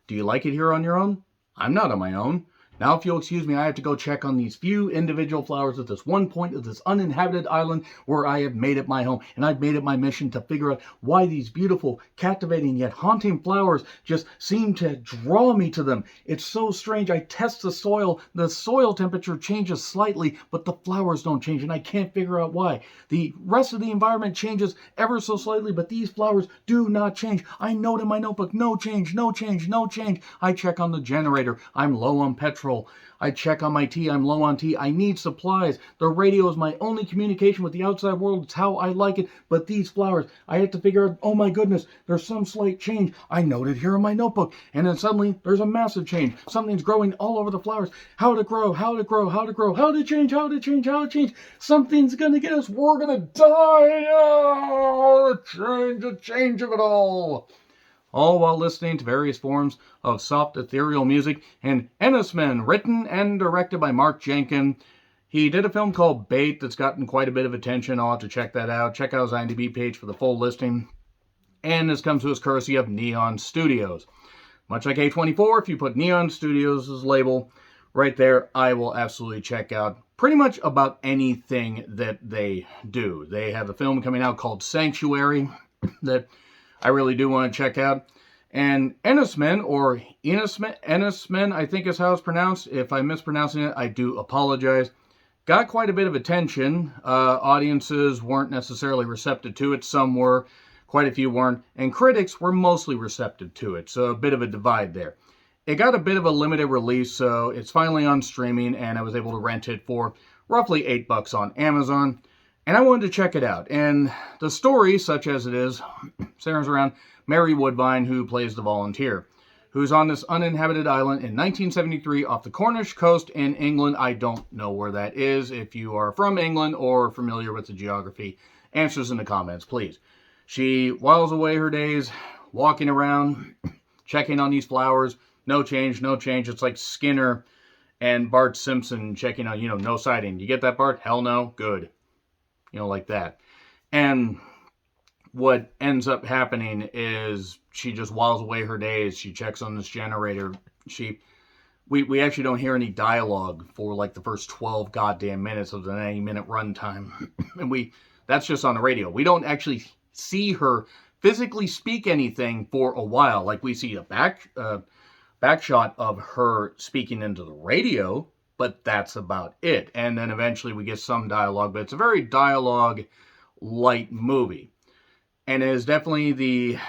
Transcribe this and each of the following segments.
Do you like it here on your own? I'm not on my own. Now, if you'll excuse me, I have to go check on these few individual flowers at this one point of this uninhabited island where I have made it my home. And I've made it my mission to figure out why these beautiful, captivating, yet haunting flowers just seem to draw me to them. It's so strange. I test the soil. The soil temperature changes slightly, but the flowers don't change, and I can't figure out why. The rest of the environment changes ever so slightly, but these flowers do not change. I note in my notebook, no change, no change, no change. I check on the generator. I'm low on petrol. I check on my tea. I'm low on tea. I need supplies. The radio is my only communication with the outside world. It's how I like it. But these flowers, I have to figure out, oh my goodness, there's some slight change. I note it here in my notebook. And then suddenly there's a massive change. Something's growing all over the flowers. How to grow, how to grow, how to grow, how to change, how to change, how to change. Something's going to get us. We're going to die. Oh, the change of it all. All while listening to various forms of soft ethereal music, and Enys, written and directed by Mark Jenkin. He did a film called Bait that's gotten quite a bit of attention. I'll have to check that out. Check out his IMDb page for the full listing. And this comes to us courtesy of Neon Studios. Much like A24, if you put Neon Studios' label right there, I will absolutely check out pretty much about anything that they do. They have a film coming out called Sanctuary that I really do want to check out. And Enys, or Enys, I think is how it's pronounced. If I'm mispronouncing it, I do apologize. Got quite a bit of attention. Audiences weren't necessarily receptive to it. Some were, quite a few weren't. And critics were mostly receptive to it. So a bit of a divide there. It got a bit of a limited release, so it's finally on streaming, and I was able to rent it for roughly $8 on Amazon. And I wanted to check it out. And the story, such as it is, centers around Mary Woodvine, who plays the volunteer, who's on this uninhabited island in 1973 off the Cornish coast in England. I don't know where that is. If you are from England or familiar with the geography, answers in the comments, please. She whiles away her days walking around, checking on these flowers. No change, no change. It's like Skinner and Bart Simpson checking on, no sighting. You get that, Bart? Hell no. Good. Like that. And what ends up happening is she just whiles away her days. She checks on this generator. We actually don't hear any dialogue for like the first 12 goddamn minutes of the 90-minute runtime. And that's just on the radio. We don't actually see her physically speak anything for a while. Like we see a back shot of her speaking into the radio, but that's about it. And then eventually we get some dialogue, but it's a very dialogue-light movie. And it is definitely the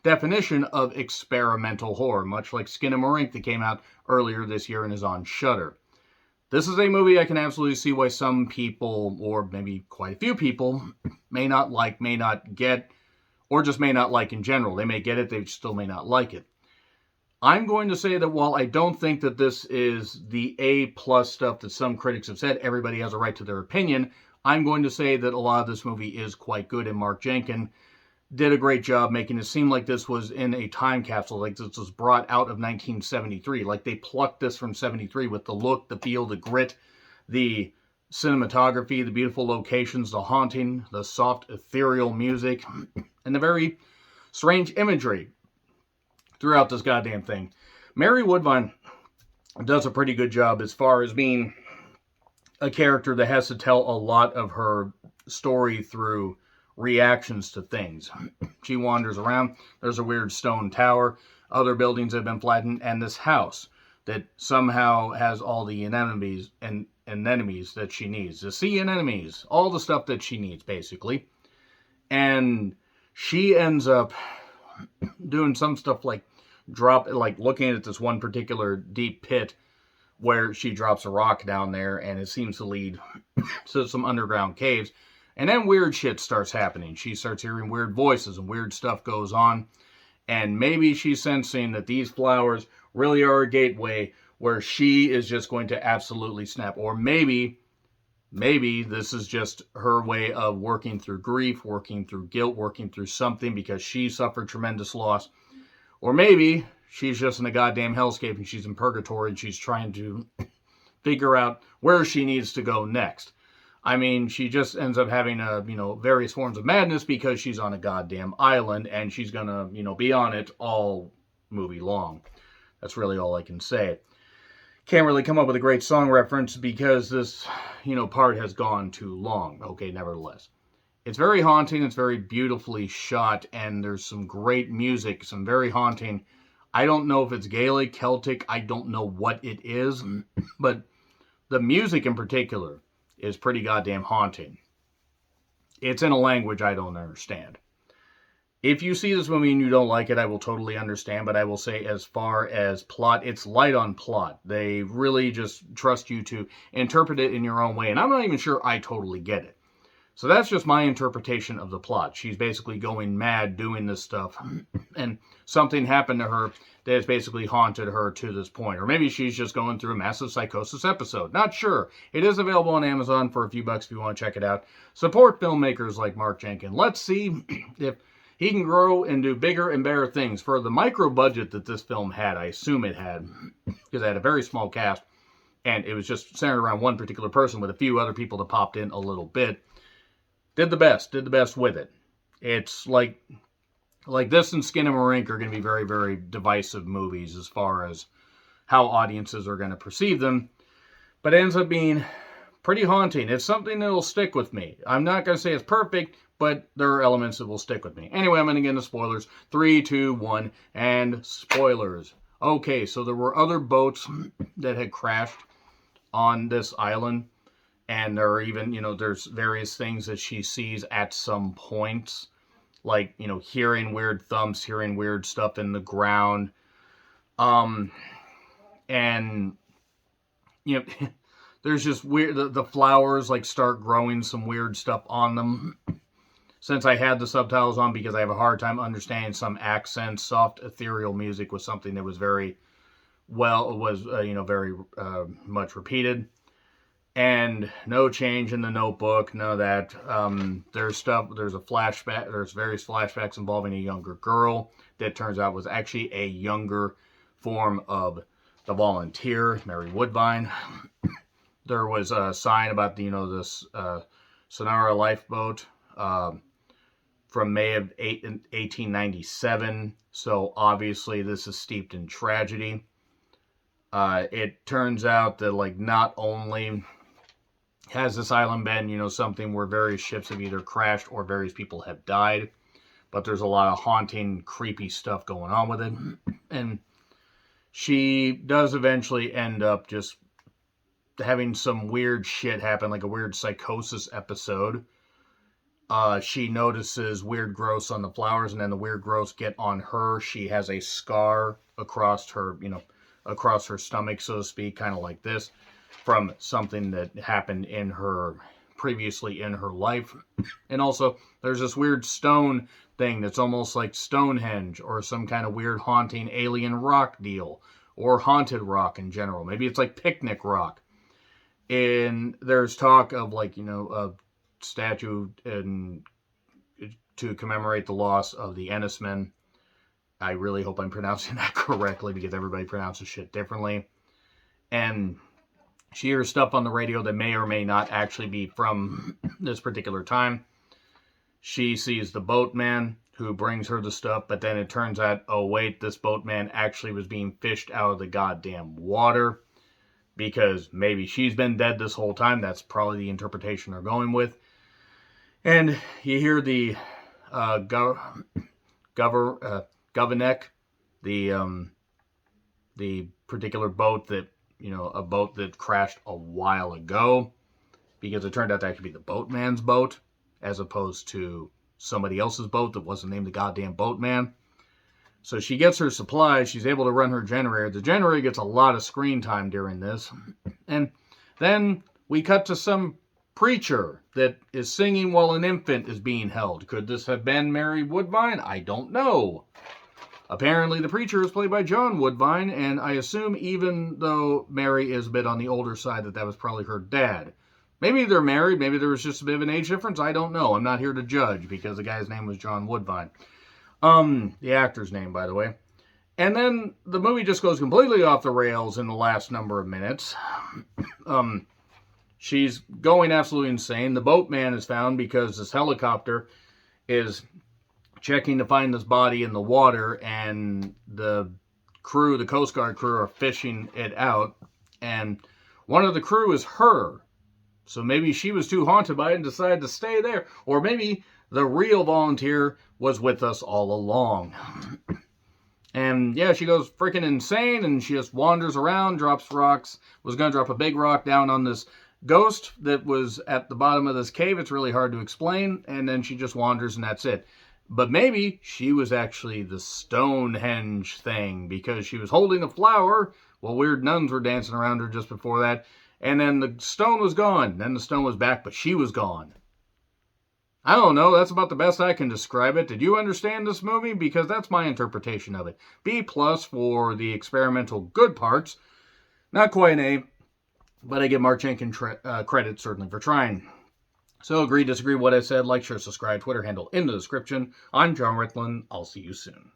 definition of experimental horror, much like Skinamarink that came out earlier this year and is on Shudder. This is a movie I can absolutely see why some people, or maybe quite a few people, may not like, may not get, or just may not like in general. They may get it, they still may not like it. I'm going to say that while I don't think that this is the A+ stuff that some critics have said, everybody has a right to their opinion, I'm going to say that a lot of this movie is quite good, and Mark Jenkin did a great job making it seem like this was in a time capsule, like this was brought out of 1973, like they plucked this from 73 with the look, the feel, the grit, the cinematography, the beautiful locations, the haunting, the soft ethereal music, and the very strange imagery throughout this goddamn thing. Mary Woodvine does a pretty good job as far as being a character that has to tell a lot of her story through reactions to things. She wanders around. There's a weird stone tower. Other buildings have been flattened. And this house that somehow has all the anemones and anemones that she needs. The sea anemones. All the stuff that she needs, basically. And she ends up doing some stuff like looking at this one particular deep pit where she drops a rock down there and it seems to lead to some underground caves. And then weird shit starts happening. She starts hearing weird voices and weird stuff goes on. And maybe she's sensing that these flowers really are a gateway where she is just going to absolutely snap. Or maybe this is just her way of working through grief, working through guilt, working through something because she suffered tremendous loss. Or maybe she's just in a goddamn hellscape and she's in purgatory and she's trying to figure out where she needs to go next. I mean, she just ends up having various forms of madness because she's on a goddamn island and she's gonna, be on it all movie long. That's really all I can say. Can't really come up with a great song reference because this, part has gone too long. Okay, nevertheless. It's very haunting, it's very beautifully shot, and there's some great music, some very haunting. I don't know if it's Gaelic, Celtic, I don't know what it is, but the music in particular is pretty goddamn haunting. It's in a language I don't understand. If you see this movie and you don't like it, I will totally understand, but I will say as far as plot, it's light on plot. They really just trust you to interpret it in your own way, and I'm not even sure I totally get it. So that's just my interpretation of the plot. She's basically going mad doing this stuff, and something happened to her that has basically haunted her to this point. Or maybe she's just going through a massive psychosis episode. Not sure. It is available on Amazon for a few bucks if you want to check it out. Support filmmakers like Mark Jenkins. Let's see if he can grow and do bigger and better things. For the micro budget that this film had, I assume it had, because it had a very small cast, and it was just centered around one particular person with a few other people that popped in a little bit. Did the best with it. It's like this and Skin and Marink are going to be very, very divisive movies as far as how audiences are going to perceive them, but it ends up being pretty haunting. It's something that will stick with me. I'm not going to say it's perfect, but there are elements that will stick with me. Anyway, I'm going to get into spoilers. 3, 2, 1, and spoilers. Okay, so there were other boats that had crashed on this island, and there are even, there's various things that she sees at some points, like, hearing weird thumps, hearing weird stuff in the ground, and, there's just weird, the flowers, start growing some weird stuff on them. Since I had the subtitles on, because I have a hard time understanding some accents, soft ethereal music was something that was very very much repeated. And no change in the Notebook, none of that. There's a flashback, there's various flashbacks involving a younger girl that turns out was actually a younger form of the volunteer, Mary Woodbine. There was a sign about this Sonora lifeboat from May of 1897. So obviously this is steeped in tragedy. It turns out that not only has this island been, something where various ships have either crashed or various people have died, but there's a lot of haunting, creepy stuff going on with it. And she does eventually end up just having some weird shit happen, like a weird psychosis episode. She notices weird growths on the flowers, and then the weird growths get on her. She has a scar across her, across her stomach, so to speak, kind of like this, from something that happened previously in her life. And also, there's this weird stone thing that's almost like Stonehenge, or some kind of weird haunting alien rock deal, or haunted rock in general. Maybe it's like picnic rock. And there's talk of a statue to commemorate the loss of the Enys men. I really hope I'm pronouncing that correctly, because everybody pronounces shit differently. And she hears stuff on the radio that may or may not actually be from this particular time. She sees the boatman who brings her the stuff, but then it turns out, oh wait, this boatman actually was being fished out of the goddamn water, because maybe she's been dead this whole time. That's probably the interpretation they're going with. And you hear the Governek, the particular boat that, a boat that crashed a while ago, because it turned out to actually be the boatman's boat, as opposed to somebody else's boat that wasn't named the goddamn boatman. So she gets her supplies, she's able to run her generator. The generator gets a lot of screen time during this. And then we cut to some preacher that is singing while an infant is being held. Could this have been Mary Woodbine? I don't know. Apparently the preacher is played by John Woodbine, and I assume even though Mary is a bit on the older side, that was probably her dad. Maybe they're married, maybe there was just a bit of an age difference, I don't know. I'm not here to judge, because the guy's name was John Woodbine. The actor's name, by the way. And then the movie just goes completely off the rails in the last number of minutes. She's going absolutely insane. The boatman is found because this helicopter is checking to find this body in the water, and the crew, the Coast Guard crew, are fishing it out, and one of the crew is her. So maybe she was too haunted by it and decided to stay there. Or maybe the real volunteer was with us all along. And yeah, she goes freaking insane, and she just wanders around, drops rocks, was going to drop a big rock down on this ghost that was at the bottom of this cave. It's really hard to explain, and then she just wanders, and that's it. But maybe she was actually the Stonehenge thing, because she was holding a flower while weird nuns were dancing around her just before that, and then the stone was gone. Then the stone was back, but she was gone. I don't know, that's about the best I can describe it. Did you understand this movie? Because that's my interpretation of it. B+ for the experimental good parts. Not quite an A, but I give Mark Jenkins credit certainly for trying. So agree, disagree with what I said, like, share, subscribe, Twitter handle in the description. I'm John Rickland. I'll see you soon.